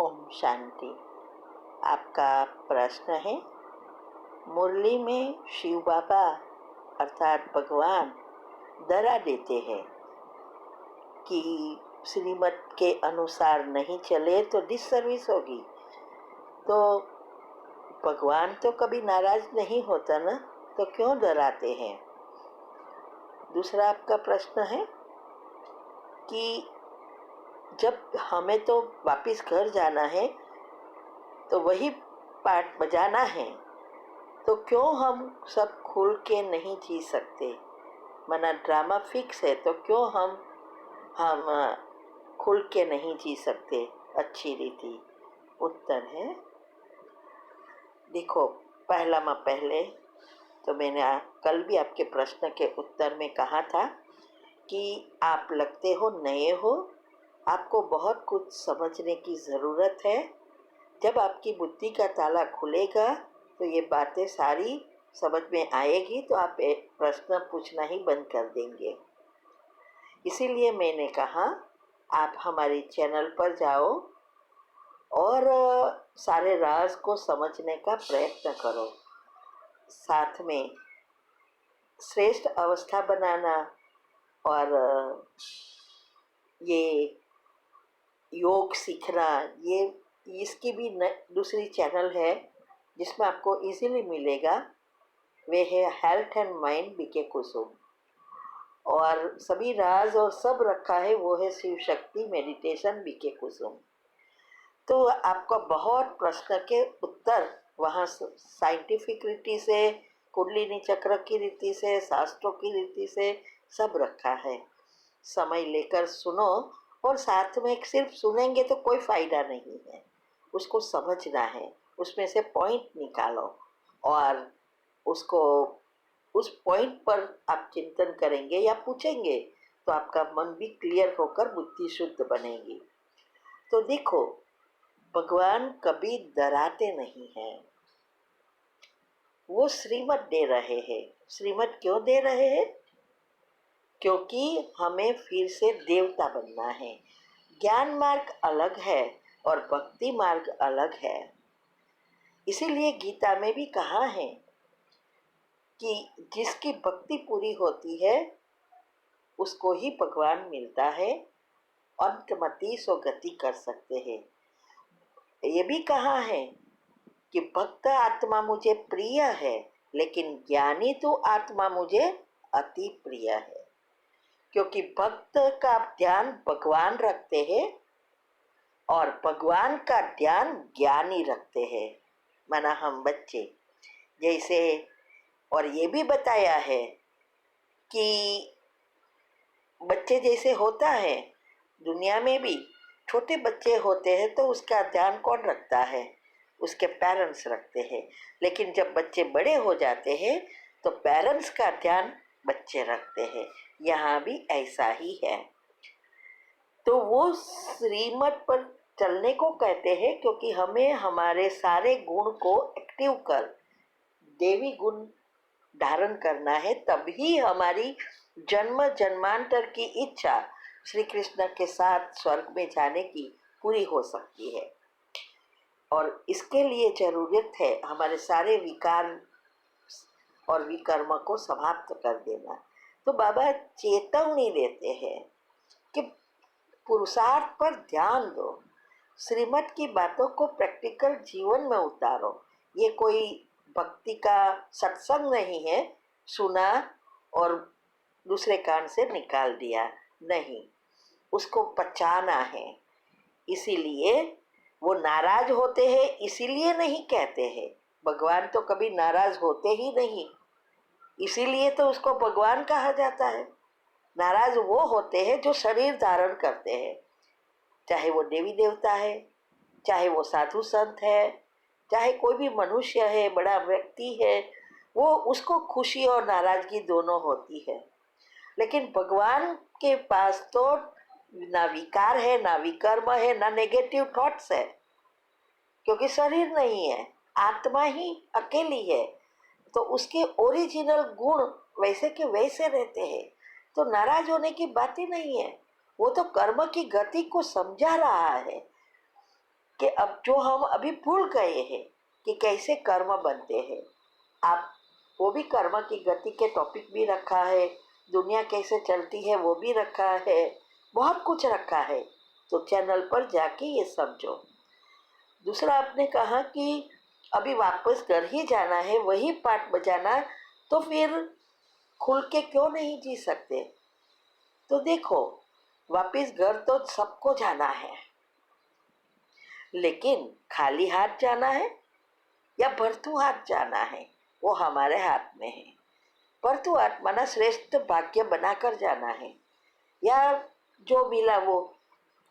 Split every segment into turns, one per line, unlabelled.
ओम शांति। आपका प्रश्न है, मुरली में शिव बाबा अर्थात भगवान डरा देते हैं कि श्रीमत के अनुसार नहीं चले तो डिससर्विस होगी। तो भगवान तो कभी नाराज नहीं होता ना, तो क्यों डराते हैं। दूसरा आपका प्रश्न है कि जब हमें तो वापस घर जाना है तो वही पार्ट बजाना है, तो क्यों हम सब खुल के नहीं जी सकते। मना ड्रामा फिक्स है तो क्यों हम खुल के नहीं जी सकते अच्छी रीति। उत्तर है, देखो पहले तो मैंने कल भी आपके प्रश्न के उत्तर में कहा था कि आप लगते हो नए हो, आपको बहुत कुछ समझने की ज़रूरत है। जब आपकी बुद्धि का ताला खुलेगा तो ये बातें सारी समझ में आएगी, तो आप एक प्रश्न पूछना ही बंद कर देंगे। इसीलिए मैंने कहा आप हमारे चैनल पर जाओ और सारे राज को समझने का प्रयत्न करो। साथ में श्रेष्ठ अवस्था बनाना और ये योग सीखना, ये इसकी भी दूसरी चैनल है जिसमें आपको इजीली मिलेगा। वे है हेल्थ एंड माइंड बीके कुसुम, और सभी राज और सब रखा है वो है शिव शक्ति मेडिटेशन बीके कुसुम। तो आपका बहुत प्रश्न के उत्तर वहाँ साइंटिफिक रीति से, कुंडलिनी चक्र की रीति से, शास्त्रों की रीति से सब रखा है। समय लेकर सुनो, और साथ में सिर्फ सुनेंगे तो कोई फ़ायदा नहीं है, उसको समझना है, उसमें से पॉइंट निकालो और उसको उस पॉइंट पर आप चिंतन करेंगे या पूछेंगे तो आपका मन भी क्लियर होकर बुद्धि शुद्ध बनेगी। तो देखो, भगवान कभी डराते नहीं हैं, वो श्रीमत दे रहे हैं। श्रीमत क्यों दे रहे हैं? क्योंकि हमें फिर से देवता बनना है। ज्ञान मार्ग अलग है और भक्ति मार्ग अलग है। इसीलिए गीता में भी कहा है कि जिसकी भक्ति पूरी होती है उसको ही भगवान मिलता है, अंतमति सो गति कर सकते हैं। ये भी कहा है कि भक्त आत्मा मुझे प्रिय है, लेकिन ज्ञानी तो आत्मा मुझे अति प्रिय है। क्योंकि भक्त का ध्यान भगवान रखते हैं और भगवान का ध्यान ज्ञानी रखते हैं, माना हम बच्चे जैसे। और ये भी बताया है कि बच्चे जैसे होता है दुनिया में भी छोटे बच्चे होते हैं तो उसका ध्यान कौन रखता है? उसके पेरेंट्स रखते हैं। लेकिन जब बच्चे बड़े हो जाते हैं तो पेरेंट्स का ध्यान बच्चे रखते हैं। यहाँ भी ऐसा ही है। तो वो श्रीमत पर चलने को कहते हैं, क्योंकि हमें हमारे सारे गुण को एक्टिव कर देवी गुण धारण करना है, तभी हमारी जन्म जन्मांतर की इच्छा श्री कृष्ण के साथ स्वर्ग में जाने की पूरी हो सकती है। और इसके लिए जरूरत है हमारे सारे विकार और विकर्म को समाप्त कर देना। तो बाबा चेतावनी देते हैं कि पुरुषार्थ पर ध्यान दो, श्रीमत की बातों को प्रैक्टिकल जीवन में उतारो। ये कोई भक्ति का सत्संग नहीं है, सुना और दूसरे कान से निकाल दिया नहीं, उसको पचाना है। इसीलिए वो नाराज होते हैं, इसीलिए नहीं कहते हैं। भगवान तो कभी नाराज होते ही नहीं, इसीलिए तो उसको भगवान कहा जाता है। नाराज वो होते हैं जो शरीर धारण करते हैं, चाहे वो देवी देवता है, चाहे वो साधु संत है, चाहे कोई भी मनुष्य है, बड़ा व्यक्ति है, वो उसको खुशी और नाराजगी दोनों होती है। लेकिन भगवान के पास तो ना विकार है, ना विकर्म है, ना नेगेटिव थॉट्स है, क्योंकि शरीर नहीं है, आत्मा ही अकेली है। तो उसके ओरिजिनल गुण वैसे के वैसे रहते हैं, तो नाराज होने की बात ही नहीं है। वो तो कर्म की गति को समझा रहा है। कि अब जो हम अभी भूल गए हैं कि कैसे कर्म बनते हैं, आप वो भी कर्म की गति के टॉपिक भी रखा है, दुनिया कैसे चलती है वो भी रखा है, बहुत कुछ रखा है। तो चैनल पर जाके ये समझो। दूसरा आपने कहा कि अभी वापस घर ही जाना है, वही पाठ बजाना, तो फिर खुल के क्यों नहीं जी सकते? तो देखो, वापस घर तो सबको जाना है, लेकिन खाली हाथ जाना है या भरतू हाथ जाना है, वो हमारे हाथ में है। भरतू हाथ माना श्रेष्ठ भाग्य बनाकर जाना है, या जो मिला वो।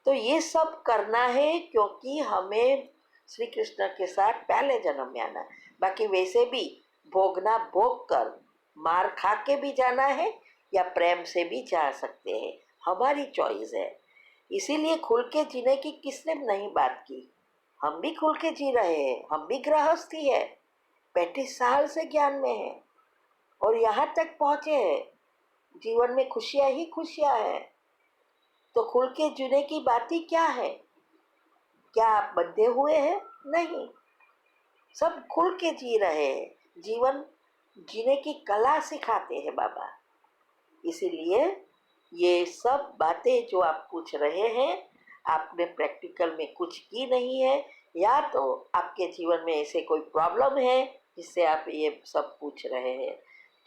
तो ये सब करना है क्योंकि हमें श्री कृष्ण के साथ पहले जन्म में आना है। बाकी वैसे भी भोगना भोग कर मार खा के भी जाना है या प्रेम से भी जा सकते हैं, हमारी चॉइस है। इसीलिए खुल के जीने की किसने नहीं बात की? हम भी खुल के जी रहे हैं, हम भी गृहस्थी है, 35 साल से ज्ञान में है और यहाँ तक पहुँचे हैं। जीवन में खुशियाँ ही खुशियाँ हैं, तो खुल के जीने की बात ही क्या है? क्या आप बंधे हुए हैं? नहीं, सब खुल के जी रहे हैं। जीवन जीने की कला सिखाते हैं बाबा। इसीलिए ये सब बातें जो आप पूछ रहे हैं, आपने प्रैक्टिकल में कुछ की नहीं है, या तो आपके जीवन में ऐसे कोई प्रॉब्लम है जिससे आप ये सब पूछ रहे हैं।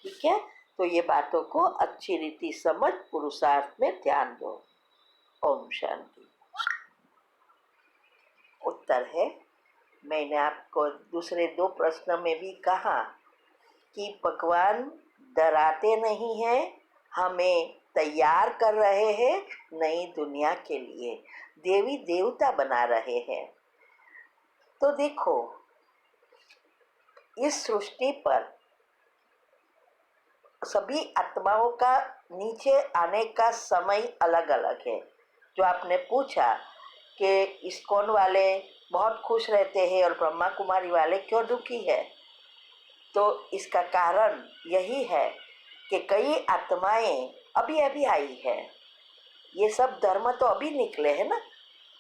ठीक है, तो ये बातों को अच्छी रीति समझ पुरुषार्थ में ध्यान दो। ओम शांति। उत्तर है, मैंने आपको दूसरे 2 प्रश्न में भी कहा कि भगवान डराते नहीं हैं, हमें तैयार कर रहे हैं नई दुनिया के लिए, देवी देवता बना रहे हैं। तो देखो, इस सृष्टि पर सभी आत्माओं का नीचे आने का समय अलग अलग है। जो आपने पूछा कि इस्कॉन वाले बहुत खुश रहते हैं और ब्रह्मा कुमारी वाले क्यों दुखी है, तो इसका कारण यही है कि कई आत्माएं अभी अभी आई है। ये सब धर्म तो अभी निकले हैं ना,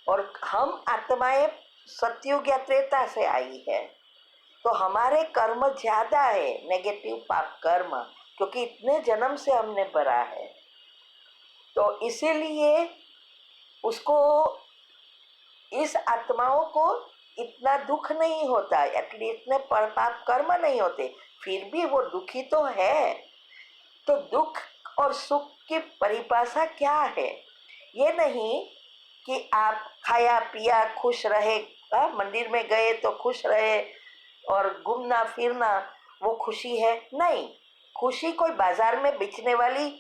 और हम आत्माएं सतयुग या त्रेता से आई है। तो हमारे कर्म ज्यादा है, नेगेटिव पाप कर्म, क्योंकि इतने जन्म से हमने भरा है। तो इसीलिए उसको, इस आत्माओं को इतना दुख नहीं होता, एटलीस्ट इतने पाप कर्म नहीं होते, फिर भी वो दुखी तो है। तो दुख और सुख की परिभाषा क्या है? ये नहीं कि आप खाया पिया खुश रहे, मंदिर में गए तो खुश रहे और घूमना फिरना वो खुशी है, नहीं। खुशी कोई बाजार में बेचने वाली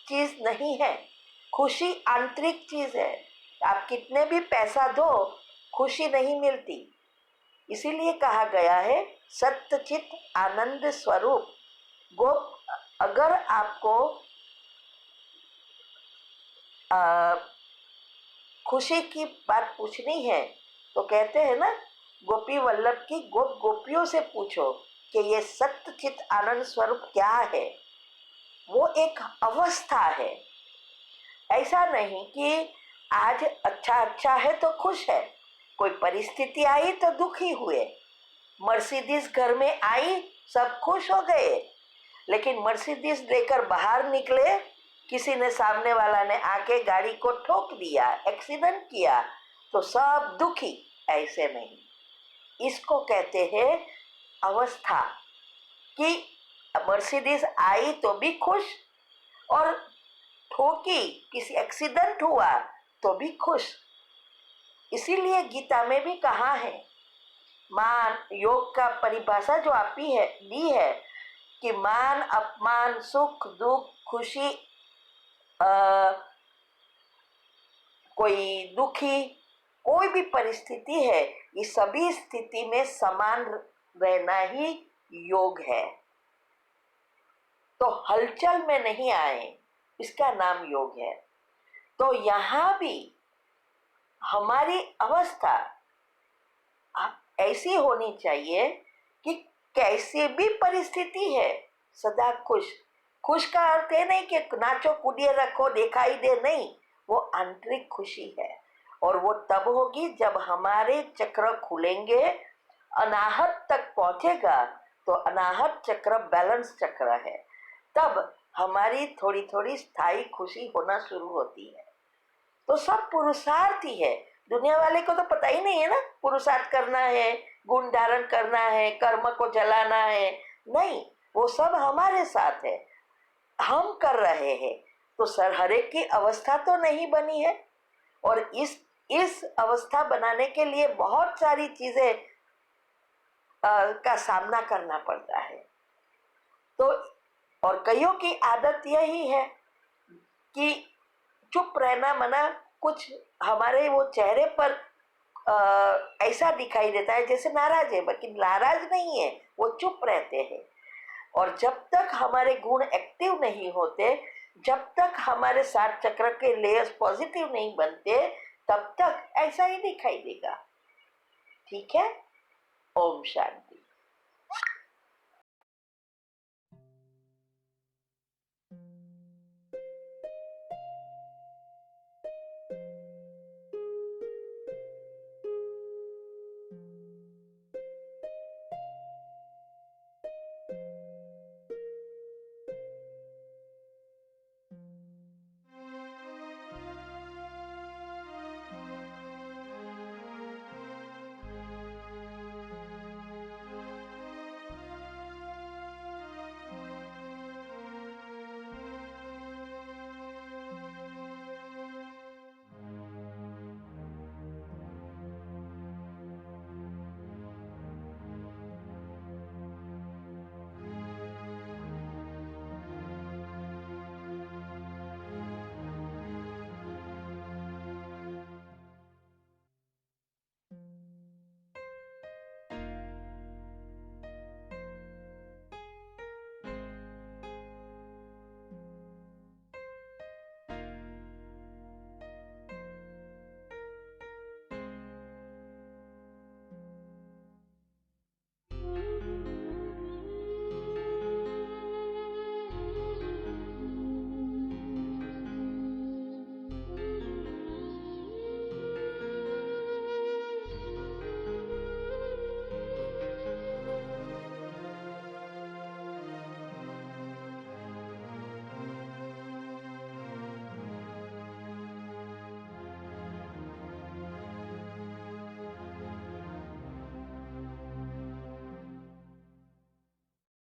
चीज नहीं है, खुशी आंतरिक चीज है। आप कितने भी पैसा दो, खुशी नहीं मिलती। इसीलिए कहा गया है सत्यचित आनंद स्वरूप। गोप, अगर आपको खुशी की बात पूछनी है तो कहते हैं ना, गोपी वल्लभ की गोप गोपियों से पूछो कि ये सत्यचित आनंद स्वरूप क्या है। वो एक अवस्था है। ऐसा नहीं कि आज अच्छा अच्छा है तो खुश है, कोई परिस्थिति आई तो दुखी हुए। मर्सिडीज घर में आई, सब खुश हो गए, लेकिन मर्सिडीज लेकर बाहर निकले, किसी ने, सामने वाला ने आके गाड़ी को ठोक दिया, एक्सीडेंट किया, तो सब दुखी। ऐसे नहीं, इसको कहते हैं अवस्था, कि मर्सिडीज आई तो भी खुश, और ठोकी, किसी एक्सीडेंट हुआ तो भी खुश। इसीलिए गीता में भी कहा है, मान योग का परिभाषा जो आपी है दी है कि मान अपमान सुख दुख खुशी, कोई दुखी, कोई भी परिस्थिति है, ये सभी स्थिति में समान रहना ही योग है। तो हलचल में नहीं आए, इसका नाम योग है। तो यहाँ भी हमारी अवस्था ऐसी होनी चाहिए कि कैसी भी परिस्थिति है सदा खुश। खुश का अर्थ है नहीं कि नाचो कूदिए रखो दिखाई दे, नहीं, वो आंतरिक खुशी है। और वो तब होगी जब हमारे चक्र खुलेंगे, अनाहत तक पहुंचेगा। तो अनाहत चक्र बैलेंस चक्र है, तब हमारी थोड़ी थोड़ी स्थायी खुशी होना शुरू होती है। तो सब पुरुषार्थ ही है। दुनिया वाले को तो पता ही नहीं है ना पुरुषार्थ करना है, गुण धारण करना है, कर्म को जलाना है। नहीं, वो सब हमारे साथ है, हम कर रहे हैं। तो सर हर एक की अवस्था तो नहीं बनी है, और इस अवस्था बनाने के लिए बहुत सारी चीजें का सामना करना पड़ता है। तो और कईयों की आदत यही है कि चुप रहना, मना कुछ हमारे वो चेहरे पर ऐसा दिखाई देता है जैसे नाराज है, बल्कि नाराज नहीं है, वो चुप रहते हैं। और जब तक हमारे गुण एक्टिव नहीं होते, जब तक हमारे सात चक्र के लेयर्स पॉजिटिव नहीं बनते, तब तक ऐसा ही दिखाई देगा। ठीक है। ओम शांति।